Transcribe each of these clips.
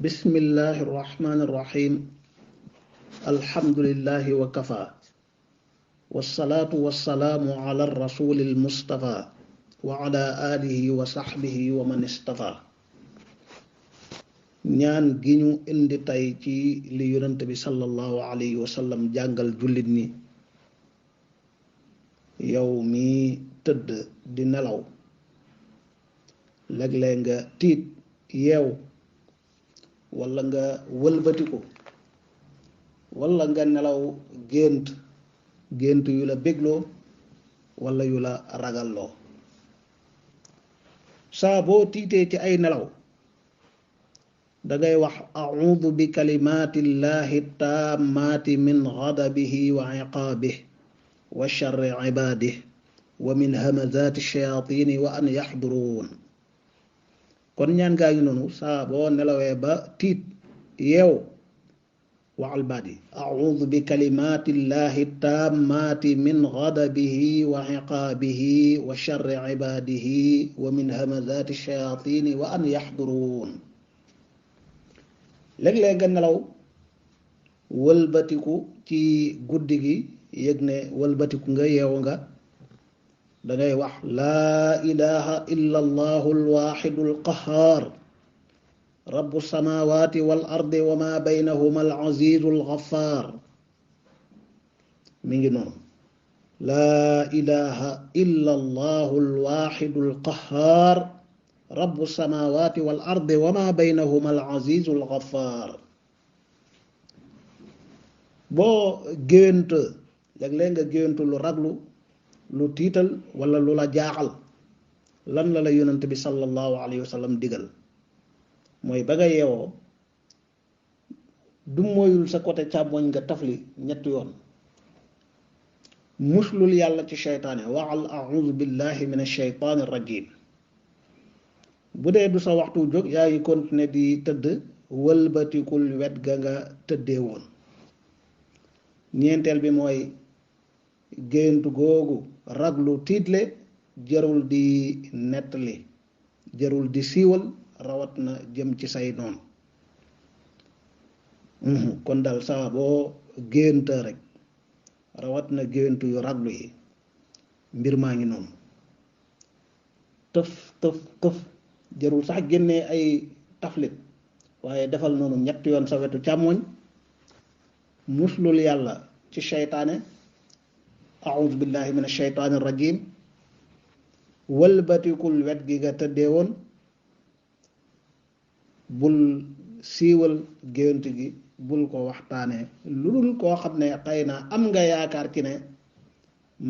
bismillahi irrahmani irrahim alhamdulillahi wa kafa wassalaatu wassalaamu ala rasuli almustafa wa ala alihi wa sahbihi wa man istafa ñaan gi ñu indi tey ci li yonent bi sallallahu alayhi wa sallam jàngal jullit ñi yow mi tëdd di nelaw léeg-léeg nga tiit yeew walla nga wëlbatiku walla nga nelaw gént yu la bégloo walla yu la ragalloo saa boo tiitee ci ay nelaw dangay wax a'uudu bi kalimaatillahi taammaati min ghadabihi wa iqaabihi wa sharri ibaadihi wa min hamazaati shayaatiini wa an yaxduruun. kon ñaan gaa ngi noonu saa boo nelawee ba tiit yeew waxal baat yi a'uudu bi kalimaatillahi taammaati min ghadabihi wa iqaabihi wa sharri ibaadihi wa min hamazaati shayaatiini wa an yaxduruun. léeg-léeg nga nelaw wëlbatiku ci guddi gi yëg ne wëlbatiku nga yeewu nga dangay wax laa ilaha illa allahu alwaxidu alqahaar rabbu samawati wal ardi wa ma baynahuma alazizu alghaffar. mi ngi noonu laa ilaha illa allahu alwaxidu alqahaar rabbu samawati wal ardi wa ma baynahuma alazizu alghaffar. boo géwént léeg-léeg nga géwéntu lu raglu lu tiital walla lu la jaaxal lan la yonent bi sallallahu alayhi wa sallam digal mooy ba nga yeewoo du moyul sa côté càmmoñ nga tafli ñetti yoon muslul yàlla ci sheytaane waxal a'uudu billahi min ash-shaytaani rajim. bu dee du sa waxtu jóg yaa ngi continuer di tëdd wëlbatikul wet ga nga tëddee woon. ñeenteel bi mooy gént googu raglu tiitle jarul di nettali jarul di siiwal rawat na jëm ci say noonu. kon dal saa boo génta rek rawat na gént yu raglu yi mbir maa ngi noonu tëf jarul sax génnee ay taflit waaye defal noonu ñett yoon sa wetu càmmoñ muslul yàlla ci sheytaane a'uudu billahi min ash-shaytaani rajim wëlbatikul wet gi nga tëddee woon bul siiwal gént gi bul ko waxtaanee lu dul koo xam ne xëy na am nga yaakaar ci ne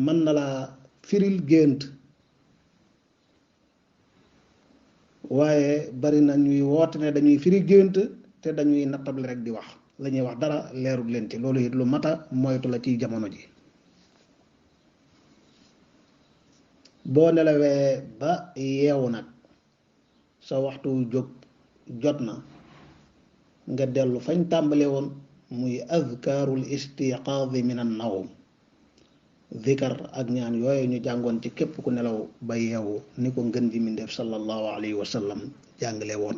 mën na la firil gént. waaye bari na ñuy woote ne dañuy firi gént te dañuy nattable rek di wax la ñuy wax dara leerul leen ci loolu it lu mata moytu la ci jamono ji. boo nelawee ba yeewu nag sa waxtu jóg jot na nga dellu fañ tàmbale woon muy azkaarul istiqaadi min an nawm zikar ak ñaan yooyu ñu jàngoon ci képp ku nelaw ba yeewu ni ko ngën ji mindeef sallallahu alayhi wa sallam jàngale woon.